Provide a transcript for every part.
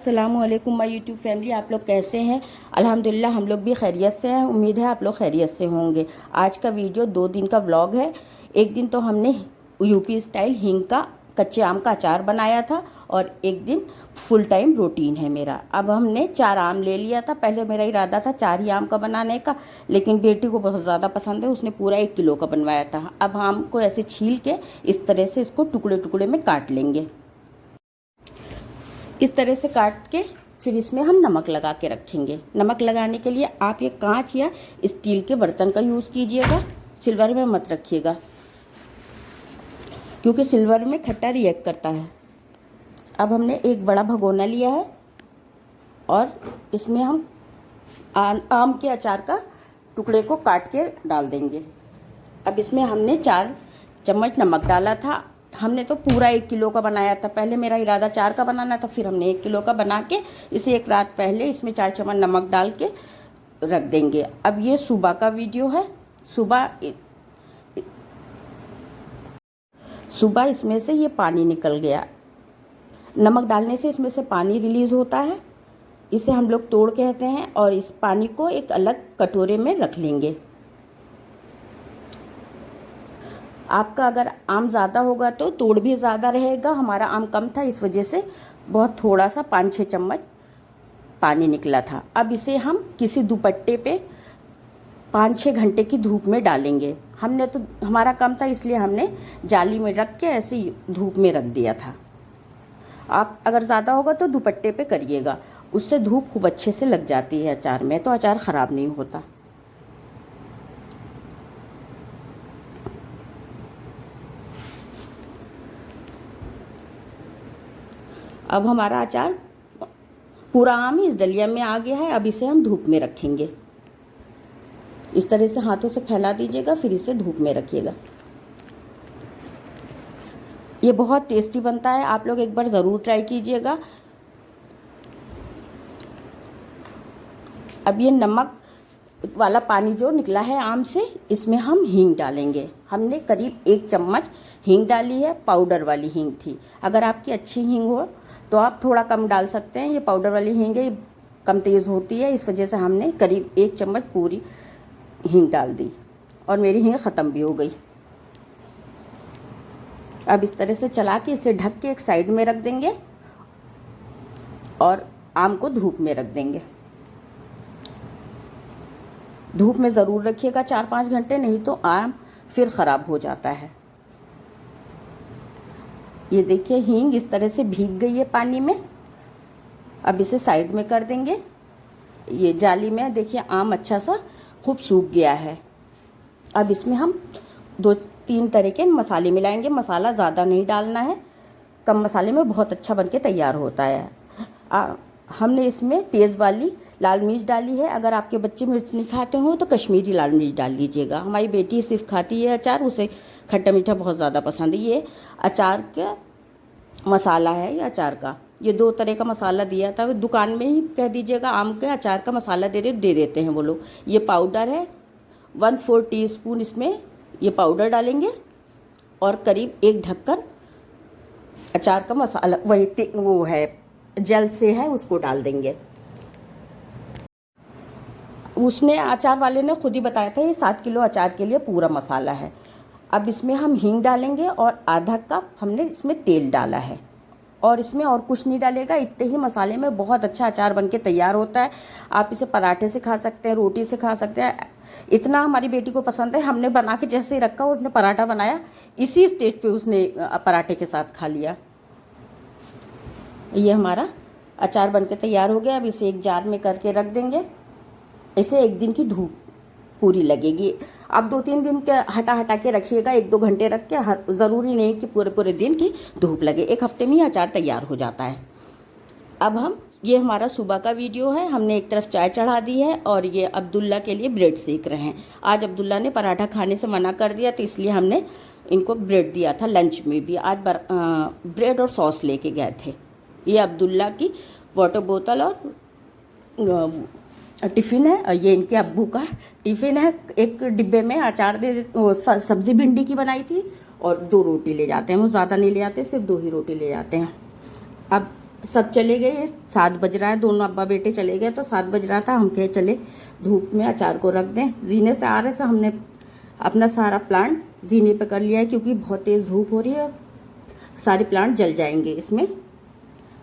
अस्सलामुअलैकुम my YouTube family, आप लोग कैसे हैं। अल्हम्दुलिल्लाह हम लोग भी खैरियत से हैं। उम्मीद है आप लोग खैरियत से होंगे। आज का वीडियो 2 दिन का व्लॉग है। एक दिन तो हमने यूपी स्टाइल हींग का कच्चे आम का अचार बनाया था और एक दिन फुल टाइम रूटीन है मेरा। अब हमने 4 आम ले लिया था। पहले मेरा इरादा था 4 ही आम का बनाने का, लेकिन बेटी को बहुत ज़्यादा पसंद है, उसने पूरा 1 किलो का बनवाया था। अब आम को ऐसे छील के इस तरह से इसको टुकड़े टुकड़े में काट लेंगे। इस तरह से काट के फिर इसमें हम नमक लगा के रखेंगे। नमक लगाने के लिए आप ये कांच या स्टील के बर्तन का यूज़ कीजिएगा, सिल्वर में मत रखिएगा, क्योंकि सिल्वर में खट्टा रिएक्ट करता है। अब हमने एक बड़ा भगोना लिया है और इसमें हम आम के अचार का टुकड़े को काट के डाल देंगे। अब इसमें हमने 4 चम्मच नमक डाला था। हमने तो पूरा 1 किलो का बनाया था। पहले मेरा इरादा 4 का बनाना था, फिर हमने 1 किलो का बना के इसे एक रात पहले इसमें 4 चम्मच नमक डाल के रख देंगे। अब ये सुबह का वीडियो है। सुबह इसमें से ये पानी निकल गया। नमक डालने से इसमें से पानी रिलीज़ होता है, इसे हम लोग तोड़ कहते हैं। और इस पानी को एक अलग कटोरे में रख लेंगे। आपका अगर आम ज़्यादा होगा तो तोड़ भी ज़्यादा रहेगा। हमारा आम कम था, इस वजह से बहुत थोड़ा सा 5-6 चम्मच पानी निकला था। अब इसे हम किसी दुपट्टे पे 5-6 घंटे की धूप में डालेंगे। हमने तो हमारा कम था, इसलिए हमने जाली में रख के ऐसे ही धूप में रख दिया था। आप अगर ज़्यादा होगा तो दुपट्टे पे करिएगा, उससे धूप खूब अच्छे से लग जाती है अचार में, तो अचार ख़राब नहीं होता। अब हमारा अचार पूरा आम इस डलिया में आ गया है। अब इसे हम धूप में रखेंगे। इस तरह से हाथों से फैला दीजिएगा, फिर इसे धूप में रखिएगा। ये बहुत टेस्टी बनता है, आप लोग एक बार ज़रूर ट्राई कीजिएगा। अब ये नमक वाला पानी जो निकला है आम से, इसमें हम हींग डालेंगे। हमने करीब 1 चम्मच हींग डाली है। पाउडर वाली हींग थी। अगर आपकी अच्छी हींग हो तो आप थोड़ा कम डाल सकते हैं। ये पाउडर वाली हींग है, कम तेज़ होती है, इस वजह से हमने करीब 1 चम्मच पूरी हींग डाल दी और मेरी हींग ख़त्म भी हो गई। अब इस तरह से चला के इसे ढक के एक साइड में रख देंगे और आम को धूप में रख देंगे। धूप में ज़रूर रखिएगा 4-5 घंटे, नहीं तो आम फिर ख़राब हो जाता है। ये देखिए हींग इस तरह से भीग गई है पानी में। अब इसे साइड में कर देंगे। ये जाली में देखिए आम अच्छा सा खूब सूख गया है। अब इसमें हम 2-3 तरह के मसाले मिलाएंगे। मसाला ज़्यादा नहीं डालना है, कम मसाले में बहुत अच्छा बनके तैयार होता है। हमने इसमें तेज़ वाली लाल मिर्च डाली है। अगर आपके बच्चे मिर्च नहीं खाते हो तो कश्मीरी लाल मिर्च डाल लीजिएगा। हमारी बेटी सिर्फ खाती है अचार, उसे खट्टा मीठा बहुत ज़्यादा पसंद है। ये अचार का मसाला है, ये अचार का। ये 2 तरह का मसाला दिया था। दुकान में ही कह दीजिएगा आम के अचार का मसाला दे देते हैं वो लोग। ये पाउडर है, 1/4 टीस्पून इसमें ये पाउडर डालेंगे और करीब 1 ढक्कन अचार का मसाला वही वो है जल से है, उसको डाल देंगे। उसने अचार वाले ने खुद ही बताया था ये 7 किलो अचार के लिए पूरा मसाला है। अब इसमें हम हींग डालेंगे और आधा कप हमने इसमें तेल डाला है और इसमें और कुछ नहीं डालेगा। इतने ही मसाले में बहुत अच्छा अचार बनके तैयार होता है। आप इसे पराठे से खा सकते हैं, रोटी से खा सकते हैं। इतना हमारी बेटी को पसंद है, हमने बना के जैसे ही रखा उसने पराठा बनाया, इसी स्टेज पे उसने पराठे के साथ खा लिया। ये हमारा अचार बनके तैयार हो गया। अब इसे एक जार में करके रख देंगे। इसे 1 दिन की धूप पूरी लगेगी। आप 2-3 दिन के हटा के रखिएगा, 1-2 घंटे रख के। ज़रूरी नहीं कि पूरे दिन की धूप लगे, 1 हफ्ते में ही अचार तैयार हो जाता है। अब ये हमारा सुबह का वीडियो है। हमने एक तरफ चाय चढ़ा दी है और ये अब्दुल्ला के लिए ब्रेड सेक रहे हैं। आज अब्दुल्ला ने पराठा खाने से मना कर दिया, तो इसलिए हमने इनको ब्रेड दिया था। लंच में भी आज ब्रेड और सॉस लेके गए थे। ये अब्दुल्ला की वाटर बोतल और टिफ़िन है, और ये इनके अब्बू का टिफ़िन है। एक डिब्बे में अचार सब्ज़ी भिंडी की बनाई थी और 2 रोटी ले जाते हैं। वो ज़्यादा नहीं ले आते, सिर्फ 2 ही रोटी ले जाते हैं। अब सब चले गए, 7 बज रहा है, दोनों अब्बा बेटे चले गए, तो 7 बज रहा था, हम कहे चले धूप में अचार को रख दें। जीने से आ रहे तो हमने अपना सारा प्लांट जीने पे कर लिया है, क्योंकि बहुत तेज़ धूप हो रही है, सारे प्लांट जल जाएंगे इसमें,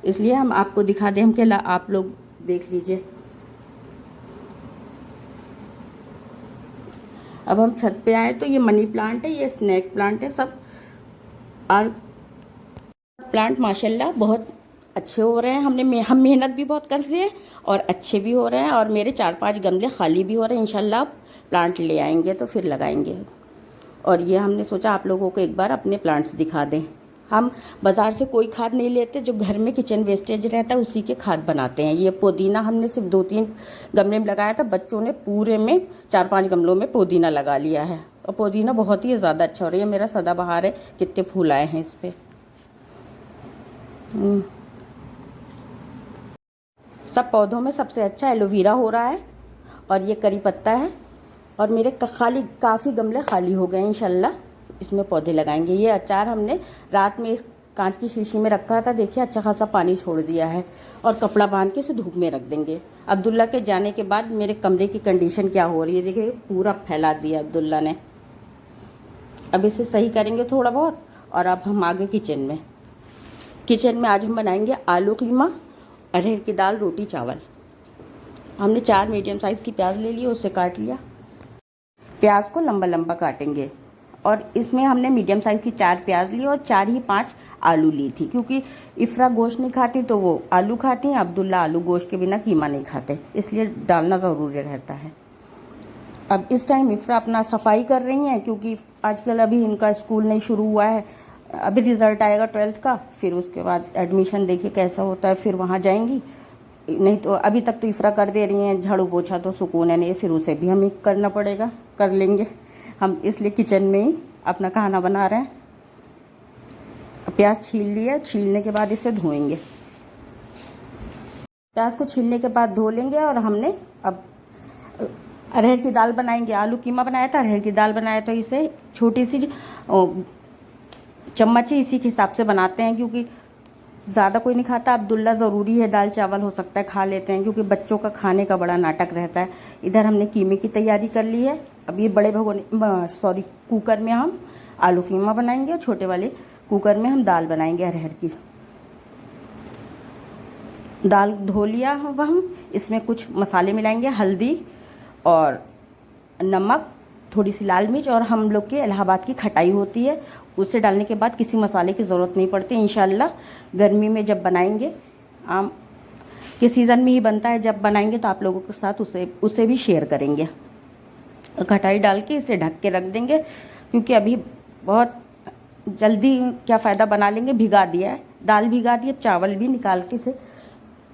इसलिए हम आपको दिखा दें, हम के आप लोग देख लीजिए। अब हम छत पे आए तो ये मनी प्लांट है, ये स्नेक प्लांट है, सब और प्लांट माशाल्लाह बहुत अच्छे हो रहे हैं। हम मेहनत भी बहुत कर रहे हैं और अच्छे भी हो रहे हैं, और मेरे 4-5 गमले खाली भी हो रहे हैं। इंशाल्लाह प्लांट ले आएंगे तो फिर लगाएंगे। और ये हमने सोचा आप लोगों को एक बार अपने प्लांट्स दिखा दें। हम बाज़ार से कोई खाद नहीं लेते, जो घर में किचन वेस्टेज रहता है उसी के खाद बनाते हैं। ये पुदीना हमने सिर्फ 2-3 गमले में लगाया था, बच्चों ने पूरे में 4-5 गमलों में पुदीना लगा लिया है, और पुदीना बहुत ही ज़्यादा अच्छा हो रहा है। ये मेरा सदाबहार है, कितने फूल आए हैं इस पर। सब पौधों में सबसे अच्छा एलोवेरा हो रहा है, और ये करी पत्ता है, और मेरे काफ़ी गमले खाली हो गए हैं। इंशाल्लाह इसमें पौधे लगाएंगे। ये अचार हमने रात में इस कांच की शीशी में रखा था, देखिए अच्छा खासा पानी छोड़ दिया है, और कपड़ा बांध के इसे धूप में रख देंगे। अब्दुल्ला के जाने के बाद मेरे कमरे की कंडीशन क्या हो रही है, देखिए पूरा फैला दिया अब्दुल्ला ने। अब इसे सही करेंगे थोड़ा बहुत, और अब हम आगे किचन में आज हम बनाएंगे आलू कीमा, अरहर की दाल, रोटी, चावल। हमने 4 मीडियम साइज़ की प्याज ले ली, उससे काट लिया। प्याज को लंबा लंबा काटेंगे, और इसमें हमने मीडियम साइज़ की 4 प्याज ली और 4 ही 5 आलू ली थी, क्योंकि इफ़रा गोश्त नहीं खाती तो वो आलू खाती हैं, अब्दुल्ला आलू गोश्त के बिना कीमा नहीं खाते, इसलिए डालना ज़रूरी रहता है। अब इस टाइम इफ़रा अपना सफाई कर रही हैं, क्योंकि आजकल अभी इनका स्कूल नहीं शुरू हुआ है, अभी रिज़ल्ट आएगा 12th का, फिर उसके बाद एडमिशन देखिए कैसा होता है, फिर वहाँ जाएंगी। नहीं तो अभी तक तो इफ़रा कर दे रही हैं, झाड़ू पोछा तो सुकून है नहीं, फिर उसे भी हमें करना पड़ेगा, कर लेंगे हम, इसलिए किचन में ही अपना खाना बना रहे हैं। प्याज छील लिया, छीलने के बाद इसे धोएंगे। प्याज को छीलने के बाद धो लेंगे, और हमने अब अरहर की दाल बनाएंगे। आलू कीमा बनाया था, अरहर की दाल बनाया, तो इसे छोटी सी चम्मच ही इसी के हिसाब से बनाते हैं, क्योंकि ज़्यादा कोई नहीं खाता। अब्दुल्ला ज़रूरी है, दाल चावल हो सकता है खा लेते हैं, क्योंकि बच्चों का खाने का बड़ा नाटक रहता है। इधर हमने कीमे की तैयारी कर ली है। अब ये बड़े कुकर में हम आलू कीमा बनाएंगे, और छोटे वाले कुकर में हम दाल बनाएंगे अरहर की। दाल धो लिया अब हम इसमें कुछ मसाले मिलाएंगे, हल्दी और नमक, थोड़ी सी लाल मिर्च, और हम लोग के इलाहाबाद की खटाई होती है, उसे डालने के बाद किसी मसाले की ज़रूरत नहीं पड़ती। इंशाल्लाह गर्मी में जब बनाएंगे, आम के सीज़न में ही बनता है, जब बनाएंगे तो आप लोगों के साथ उसे भी शेयर करेंगे। खटाई डाल के इसे ढक के रख देंगे, क्योंकि अभी बहुत जल्दी क्या फ़ायदा, बना लेंगे। भिगा दिया है, दाल भिगा दी, अब चावल भी निकाल के इसे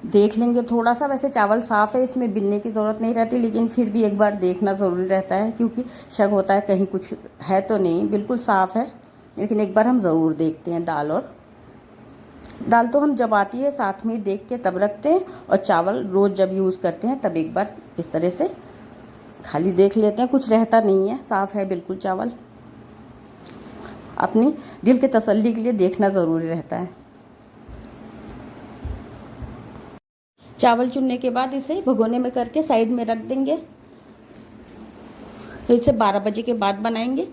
देख लेंगे थोड़ा सा। वैसे चावल साफ़ है, इसमें बिनने की ज़रूरत नहीं रहती, लेकिन फिर भी एक बार देखना ज़रूरी रहता है, क्योंकि शक होता है कहीं कुछ है तो नहीं। बिल्कुल साफ़ है, लेकिन एक बार हम ज़रूर देखते हैं। दाल तो हम जब आती है साथ में देख के तब रखते हैं, और चावल रोज़ जब यूज़ करते हैं तब एक बार इस तरह से खाली देख लेते हैं, कुछ रहता नहीं है, साफ़ है बिल्कुल चावल। अपनी दिल के तसल्ली के लिए देखना ज़रूरी रहता है। चावल चुनने के बाद इसे भगोने में करके साइड में रख देंगे। तो इसे 12 बजे के बाद बनाएंगे,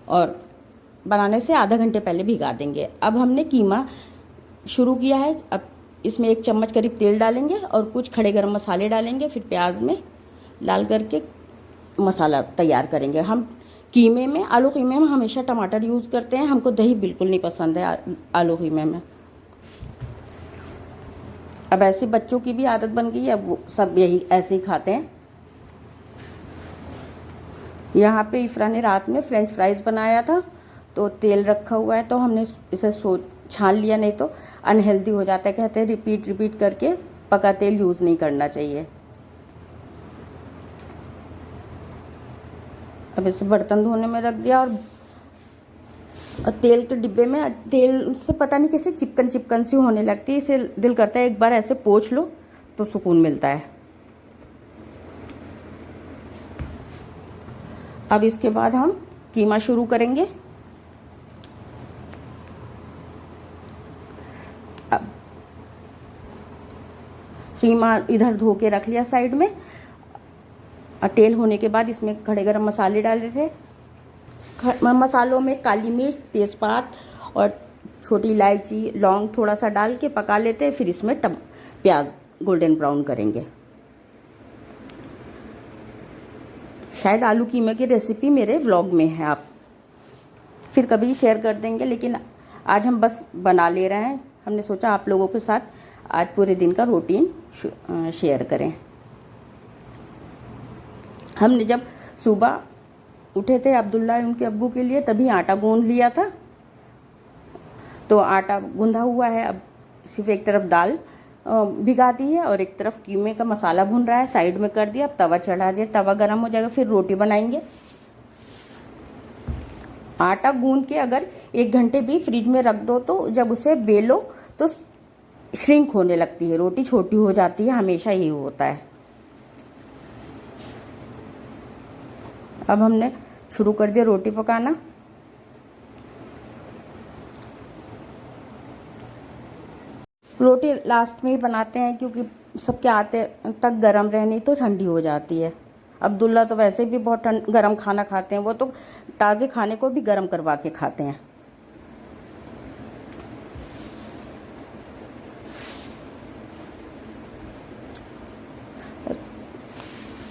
और बनाने से आधा घंटे पहले भिगा देंगे। अब हमने कीमा शुरू किया है। अब इसमें 1 चम्मच करीब तेल डालेंगे, और कुछ खड़े गरम मसाले डालेंगे, फिर प्याज में लाल करके मसाला तैयार करेंगे। हम आलू कीमे में हमेशा टमाटर यूज़ करते हैं, हमको दही बिल्कुल नहीं पसंद है आलू कीमे में। अब ऐसे बच्चों की भी आदत बन गई है, वो सब यही ऐसे ही खाते हैं। यहाँ पे इफ़रा ने रात में फ्रेंच फ्राइज़ बनाया था, तो तेल रखा हुआ है, तो हमने इसे छान लिया, नहीं तो अनहेल्दी हो जाता है। कहते हैं रिपीट करके पका तेल यूज़ नहीं करना चाहिए। अब इसे बर्तन धोने में रख दिया, और तेल के डिब्बे में तेल से पता नहीं कैसे चिपकन सी होने लगती है, इसे दिल करता है एक बार ऐसे पोंछ लो तो सुकून मिलता है। अब इसके बाद हम कीमा शुरू करेंगे। अब कीमा इधर धो के रख लिया साइड में। और तेल होने के बाद इसमें खड़े गरम मसाले डाले थे। मसालों में काली मिर्च, तेज़पात और छोटी इलायची, लौंग थोड़ा सा डाल के पका लेते हैं। फिर इसमें प्याज गोल्डन ब्राउन करेंगे। शायद आलू कीमे की रेसिपी मेरे व्लॉग में है, आप फिर कभी शेयर कर देंगे, लेकिन आज हम बस बना ले रहे हैं। हमने सोचा आप लोगों के साथ आज पूरे दिन का रूटीन शेयर करें। हमने जब सुबह उठे थे अब्दुल्ला उनके अब्बू के लिए, तभी आटा गूंद लिया था। तो आटा गूंधा हुआ है। अब सिर्फ एक तरफ दाल भिगा दी है और एक तरफ कीमे का मसाला भून रहा है, साइड में कर दिया। अब तवा चढ़ा दिया, तवा गर्म हो जाएगा, फिर रोटी बनाएंगे। आटा गूंद के अगर 1 घंटे भी फ्रिज में रख दो तो जब उसे बेलो तो श्रिंक होने लगती है, रोटी छोटी हो जाती है, हमेशा यही होता है। अब हमने शुरू कर दिया रोटी पकाना। रोटी लास्ट में ही बनाते हैं क्योंकि सबके आते तक गरम रहे, नहीं तो ठंडी हो जाती है। अब्दुल्ला तो वैसे भी बहुत गरम खाना खाते हैं, वो तो ताज़े खाने को भी गरम करवा के खाते हैं।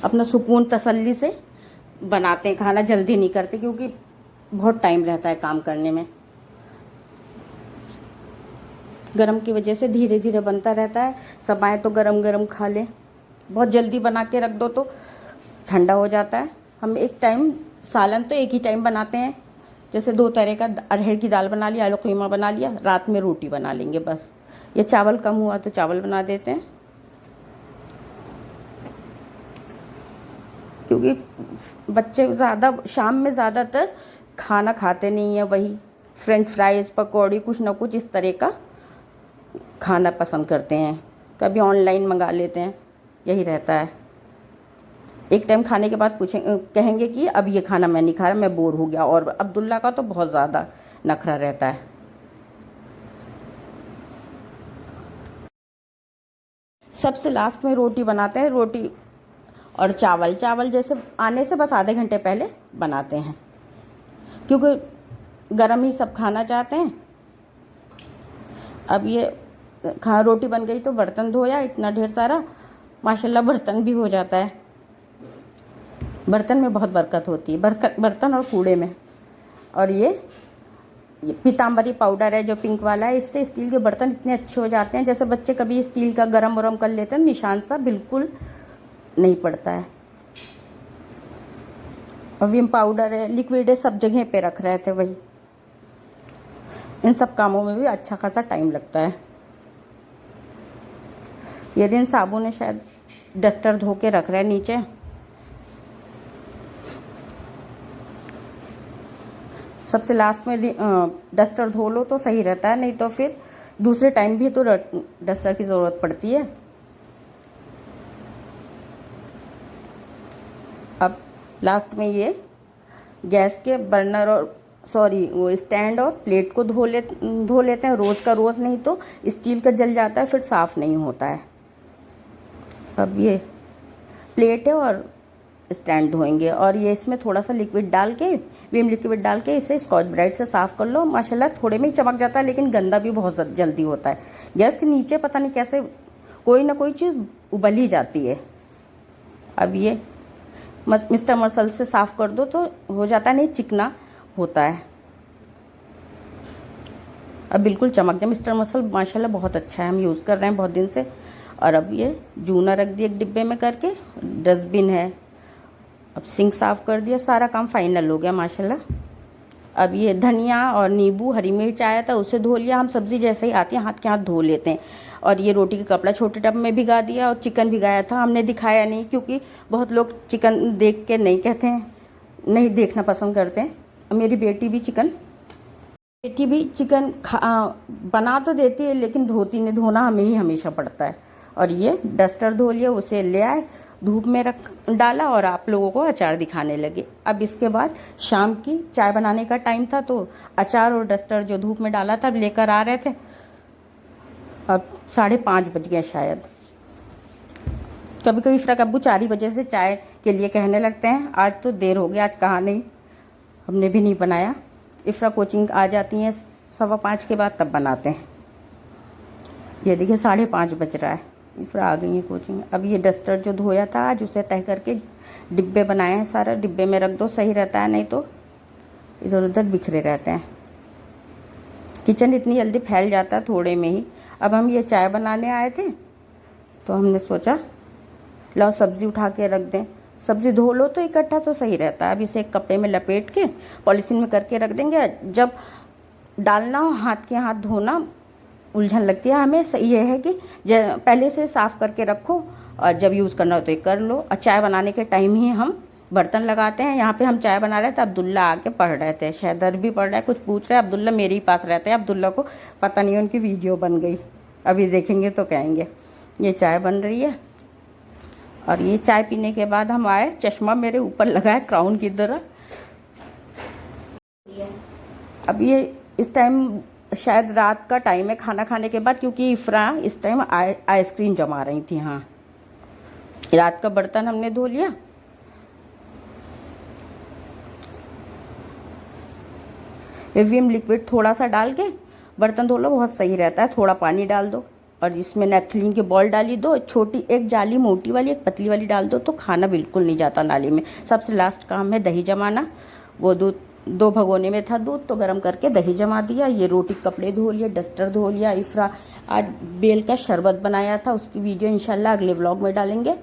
अपना सुकून तसल्ली से बनाते हैं खाना, जल्दी नहीं करते क्योंकि बहुत टाइम रहता है काम करने में। गरम की वजह से धीरे धीरे बनता रहता है। सब आए तो गरम गरम खा लें, बहुत जल्दी बना के रख दो तो ठंडा हो जाता है। हम एक टाइम सालन तो एक ही टाइम बनाते हैं, जैसे 2 तरह का अरहर की दाल बना लिया, आलू कीमा बना लिया, रात में रोटी बना लेंगे बस। ये चावल कम हुआ तो चावल बना देते हैं, क्योंकि बच्चे ज़्यादा शाम में ज़्यादातर खाना खाते नहीं है, वही फ्रेंच फ्राइज़, पकौड़ी, कुछ ना कुछ इस तरह का खाना पसंद करते हैं। कभी ऑनलाइन मंगा लेते हैं, यही रहता है। एक टाइम खाने के बाद कहेंगे कि अब ये खाना मैं नहीं खा रहा, मैं बोर हो गया। और अब्दुल्ला का तो बहुत ज़्यादा नखरा रहता है। सबसे लास्ट में रोटी बनाते हैं। रोटी और चावल जैसे आने से बस आधे घंटे पहले बनाते हैं, क्योंकि गरम ही सब खाना चाहते हैं। अब ये रोटी बन गई तो बर्तन धोया इतना ढेर सारा, माशाल्लाह बर्तन भी हो जाता है। बर्तन में बहुत बरकत होती है, बर्तन और कूड़े में। और ये पीताम्बरी पाउडर है जो पिंक वाला है, इससे स्टील के बर्तन इतने अच्छे हो जाते हैं। जैसे बच्चे कभी स्टील का गरम वरम कर लेते हैं, निशान सा बिल्कुल नहीं पड़ता है। और विम पाउडर है, लिक्विड है, सब जगह पे रख रहे थे वही। इन सब कामों में भी अच्छा खासा टाइम लगता है। ये दिन साबुन है, शायद डस्टर धो के रख रहे हैं नीचे। सबसे लास्ट में डस्टर धो लो तो सही रहता है, नहीं तो फिर दूसरे टाइम भी तो डस्टर की ज़रूरत पड़ती है। अब लास्ट में ये गैस के बर्नर और वो स्टैंड और प्लेट को धो लेते हैं, रोज़ का रोज़, नहीं तो स्टील का जल जाता है, फिर साफ़ नहीं होता है। अब ये प्लेट है और स्टैंड धोएंगे, और ये इसमें थोड़ा सा लिक्विड डाल के, विम लिक्विड डाल के इसे स्कॉच ब्राइट से साफ़ कर लो। माशाल्लाह थोड़े में ही चमक जाता है, लेकिन गंदा भी बहुत जल्दी होता है। गैस के नीचे पता नहीं कैसे कोई ना कोई चीज़ उबल ही जाती है। अब ये मिस्टर मसल से साफ़ कर दो तो हो जाता है, नहीं चिकना होता है। अब बिल्कुल चमक जाए। मिस्टर मसल माशाल्लाह बहुत अच्छा है, हम यूज़ कर रहे हैं बहुत दिन से। और अब ये जूना रख दिया एक डिब्बे में करके, डस्टबिन है। अब सिंक साफ़ कर दिया, सारा काम फाइनल हो गया माशाल्लाह। अब ये धनिया और नींबू, हरी मिर्च आया था, उसे धो लिया। हम सब्ज़ी जैसे ही आती है हाथ के हाथ धो लेते हैं। और ये रोटी का कपड़ा छोटे टब में भिगा दिया, और चिकन भिगाया था, हमने दिखाया नहीं क्योंकि बहुत लोग चिकन देख के नहीं कहते हैं, नहीं देखना पसंद करते हैं। मेरी बेटी भी चिकन बना तो देती है, लेकिन धोती नहीं, धोना हमें ही हमेशा पड़ता है। और ये डस्टर धो लिया, उसे ले आए, धूप में डाला और आप लोगों को अचार दिखाने लगे। अब इसके बाद शाम की चाय बनाने का टाइम था, तो अचार और डस्टर जो धूप में डाला था लेकर आ रहे थे। अब 5:30 बज गए शायद। कभी कभी इफ्रा के अब्बू 4 ही बजे से चाय के लिए कहने लगते हैं। आज तो देर हो गया, आज कहाँ नहीं, हमने भी नहीं बनाया। इफ्रा कोचिंग आ जाती हैं 5:15 के बाद, तब बनाते हैं। ये देखिए 5:30 बज रहा है, इफ्रा आ गई है कोचिंग। अब ये डस्टर जो धोया था आज, उसे तह करके डिब्बे बनाए हैं। सारा डिब्बे में रख दो, सही रहता है, नहीं तो इधर उधर बिखरे रहते हैं। किचन इतनी जल्दी फैल जाता है थोड़े में ही। अब हम ये चाय बनाने आए थे तो हमने सोचा लाओ सब्ज़ी उठा के रख दें। सब्ज़ी धो लो तो इकट्ठा तो सही रहता है। अब इसे एक कपड़े में लपेट के पॉलीथीन में करके रख देंगे। जब डालना हो हाथ के हाथ धोना उलझन लगती है हमें। ये है कि पहले से साफ़ करके रखो और जब यूज़ करना हो तो ये कर लो। और चाय बनाने के टाइम ही हम बर्तन लगाते हैं। यहाँ पे हम चाय बना रहे थे, अब्दुल्ला आके पढ़ रहे थे, शहदर भी पढ़ रहा है, कुछ पूछ रहे हैं। अब्दुल्ला मेरे ही पास रहते हैं। अब्दुल्ला को पता नहीं उनकी वीडियो बन गई, अभी देखेंगे तो कहेंगे। ये चाय बन रही है और ये चाय पीने के बाद हम आए। चश्मा मेरे ऊपर लगा है क्राउन की तरह। अब ये इस टाइम शायद रात का टाइम है, खाना खाने के बाद, क्योंकि इफ्रा इस टाइम आइसक्रीम जमा रही थी। हाँ, रात का बर्तन हमने धो लिया। एवियम लिक्विड थोड़ा सा डाल के बर्तन धो लो, बहुत सही रहता है। थोड़ा पानी डाल दो और इसमें नेपथलीन की बॉल डाली दो, छोटी एक जाली मोटी वाली, एक पतली वाली डाल दो, तो खाना बिल्कुल नहीं जाता नाली में। सबसे लास्ट काम है दही जमाना। वो दूध 2 भगोने में था दूध, तो गर्म करके दही जमा दिया। ये रोटी कपड़े धो लिए, डस्टर धो लिया। इफ्रा आज बेल का शरबत बनाया था, उसकी वीडियो इंशाल्लाह अगले व्लॉग में डालेंगे।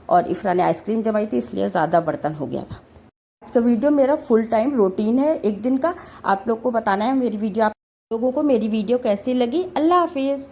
और इफ्रा ने आइसक्रीम जमाई थी, इसलिए ज़्यादा बर्तन हो गया था। तो वीडियो मेरा फुल टाइम रूटीन है एक दिन का। आप लोग को बताना है मेरी वीडियो, आप लोगों को मेरी वीडियो कैसी लगी। अल्लाह हाफिज़।